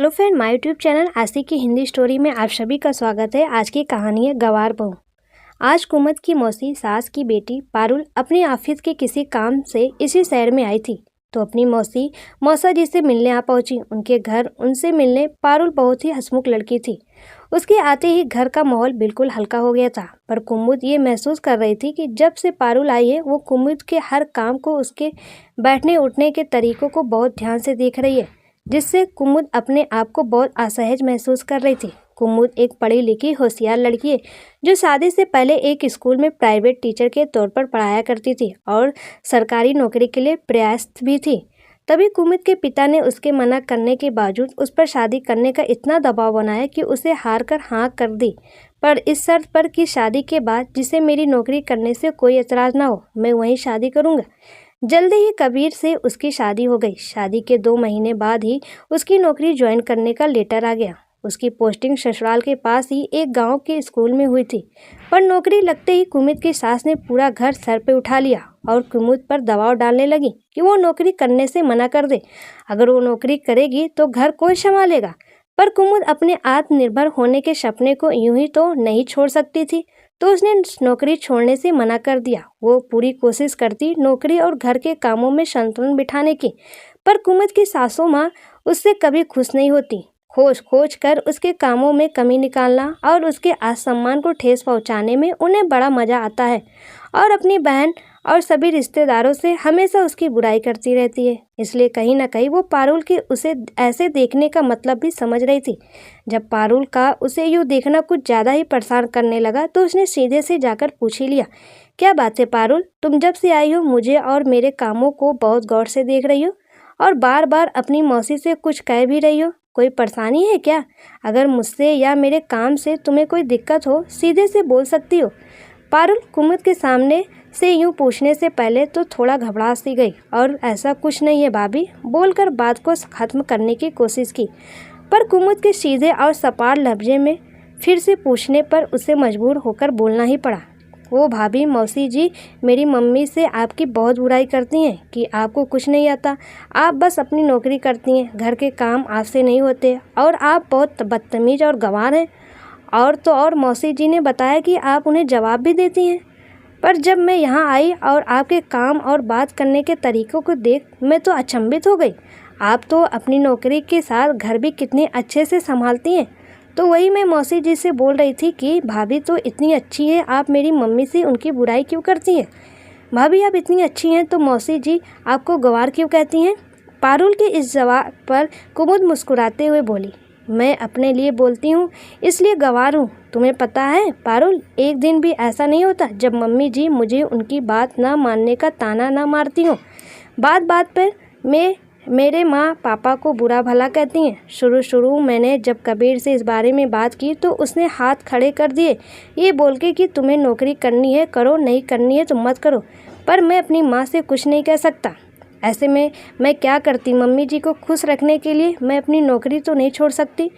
Hello friend, my YouTube channel आशी की Hindi story में आप सभी का स्वागत है। आज की कहानी है गवार बहू। आज कुमुद की मौसी सास की बेटी पारुल अपने ऑफिस के किसी काम से इसी शहर में आई थी तो अपनी मौसी मौसा जी से मिलने आ पहुंची। उनके घर उनसे मिलने पारुल बहुत ही हंसमुख लड़की थी। उसके आते ही घर का माहौल बिल्कुल हल्का हो गया था। पर कुमुद ये महसूस कर रही थी कि जब से पारुल आई है वो कुमुद के हर काम को, उसके बैठने उठने के तरीकों को बहुत ध्यान से देख रही है, जिससे कुमुद अपने आप को बहुत असहज महसूस कर रही थी। कुमुद एक पढ़ी लिखी होशियार लड़की है जो शादी से पहले एक स्कूल में प्राइवेट टीचर के तौर पर पढ़ाया करती थी और सरकारी नौकरी के लिए प्रयास भी थी। तभी कुमुद के पिता ने उसके मना करने के बावजूद उस पर शादी करने का इतना दबाव बनाया कि उसे हार कर हाँ कर दी, पर इस शर्त पर कि शादी के बाद जिसे मेरी नौकरी करने से कोई एतराज़ ना हो, मैं वहीं शादी करूँगा। जल्दी ही कबीर से उसकी शादी हो गई। शादी के 2 महीने बाद ही उसकी नौकरी ज्वाइन करने का लेटर आ गया। उसकी पोस्टिंग ससुराल के पास ही एक गांव के स्कूल में हुई थी, पर नौकरी लगते ही कुमुद की सास ने पूरा घर सर पे उठा लिया और कुमुद पर दबाव डालने लगी कि वो नौकरी करने से मना कर दे। अगर वो नौकरी करेगी तो घर कौन संभालेगा। पर कुमुद अपने आत्मनिर्भर होने के सपने को यूं ही तो नहीं छोड़ सकती थी, तो उसने नौकरी छोड़ने से मना कर दिया। वो पूरी कोशिश करती नौकरी और घर के कामों में संतुलन बिठाने की, पर कुमुद की सासू माँ उससे कभी खुश नहीं होती। खोज खोज कर उसके कामों में कमी निकालना और उसके आत्मसम्मान को ठेस पहुंचाने में उन्हें बड़ा मजा आता है और अपनी बहन और सभी रिश्तेदारों से हमेशा उसकी बुराई करती रहती है। इसलिए कहीं ना कहीं वो पारुल के उसे ऐसे देखने का मतलब भी समझ रही थी। जब पारुल का उसे यूँ देखना कुछ ज़्यादा ही परेशान करने लगा तो उसने सीधे से जाकर पूछ ही लिया, क्या बात है पारुल, तुम जब से आई हो मुझे और मेरे कामों को बहुत गौर से देख रही हो और बार बार अपनी मौसी से कुछ कह भी रही हो। कोई परेशानी है क्या? अगर मुझसे या मेरे काम से तुम्हें कोई दिक्कत हो सीधे से बोल सकती हो। पारुल कुमुद के सामने से यूं पूछने से पहले तो थोड़ा घबरा सी गई और ऐसा कुछ नहीं है भाभी बोलकर बात को ख़त्म करने की कोशिश की, पर कुमुद के सीधे और सपाट लहजे में फिर से पूछने पर उसे मजबूर होकर बोलना ही पड़ा। वो भाभी मौसी जी मेरी मम्मी से आपकी बहुत बुराई करती हैं कि आपको कुछ नहीं आता, आप बस अपनी नौकरी करती हैं, घर के काम आपसे नहीं होते और आप बहुत बदतमीज़ और गंवार हैं। और तो और मौसी जी ने बताया कि आप उन्हें जवाब भी देती हैं। पर जब मैं यहाँ आई और आपके काम और बात करने के तरीक़ों को देख मैं तो अचंभित हो गई। आप तो अपनी नौकरी के साथ घर भी कितने अच्छे से संभालती हैं। तो वही मैं मौसी जी से बोल रही थी कि भाभी तो इतनी अच्छी है, आप मेरी मम्मी से उनकी बुराई क्यों करती हैं? भाभी आप इतनी अच्छी हैं तो मौसी जी आपको गंवार क्यों कहती हैं? पारुल के इस जवाब पर कुमुद मुस्कुराते हुए बोली, मैं अपने लिए बोलती हूँ इसलिए गंवार हूँ। तुम्हें पता है पारुल, एक दिन भी ऐसा नहीं होता जब मम्मी जी मुझे उनकी बात ना मानने का ताना ना मारती हूँ। बात बात पर मेरे माँ पापा को बुरा भला कहती हैं। शुरू मैंने जब कबीर से इस बारे में बात की तो उसने हाथ खड़े कर दिए ये बोल के कि तुम्हें नौकरी करनी है करो, नहीं करनी है तो मत करो, पर मैं अपनी माँ से कुछ नहीं कह सकता। ऐसे में मैं क्या करती? मम्मी जी को खुश रखने के लिए मैं अपनी नौकरी तो नहीं छोड़ सकती।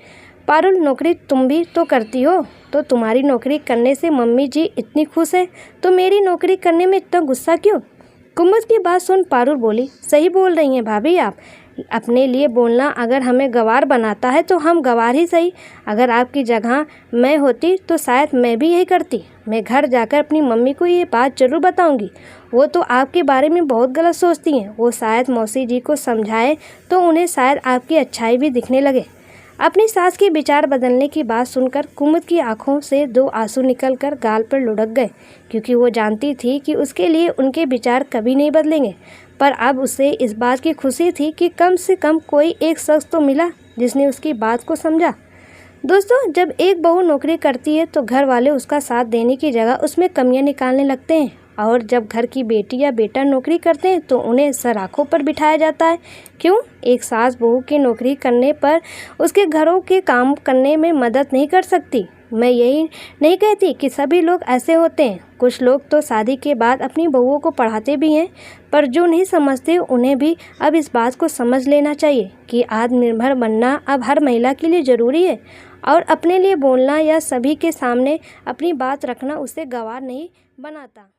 पारुल नौकरी तुम भी तो करती हो, तो तुम्हारी नौकरी करने से मम्मी जी इतनी खुश है तो मेरी नौकरी करने में इतना गुस्सा क्यों? कुमुद की बात सुन पारुल बोली, सही बोल रही हैं भाभी आप, अपने लिए बोलना अगर हमें गंवार बनाता है तो हम गंवार ही सही। अगर आपकी जगह मैं होती तो शायद मैं भी यही करती। मैं घर जाकर अपनी मम्मी को ये बात ज़रूर बताऊंगी। वो तो आपके बारे में बहुत गलत सोचती हैं। वो शायद मौसी जी को समझाए तो उन्हें शायद आपकी अच्छाई भी दिखने लगे। अपनी सास के विचार बदलने की बात सुनकर कुमुद की आंखों से 2 आंसू निकलकर गाल पर लुढ़क गए, क्योंकि वो जानती थी कि उसके लिए उनके विचार कभी नहीं बदलेंगे। पर अब उसे इस बात की खुशी थी कि कम से कम कोई एक शख्स तो मिला जिसने उसकी बात को समझा। दोस्तों, जब एक बहू नौकरी करती है तो घर वाले उसका साथ देने की जगह उसमें कमियां निकालने लगते हैं, और जब घर की बेटी या बेटा नौकरी करते हैं तो उन्हें सराखों पर बिठाया जाता है। क्यों? एक सास बहू की नौकरी करने पर उसके घरों के काम करने में मदद नहीं कर सकती। मैं यही नहीं कहती कि सभी लोग ऐसे होते हैं। कुछ लोग तो शादी के बाद अपनी बहुओं को पढ़ाते भी हैं, पर जो नहीं समझते उन्हें भी अब इस बात को समझ लेना चाहिए कि आत्मनिर्भर बनना अब हर महिला के लिए ज़रूरी है, और अपने लिए बोलना या सभी के सामने अपनी बात रखना उसे गंवार नहीं बनाता।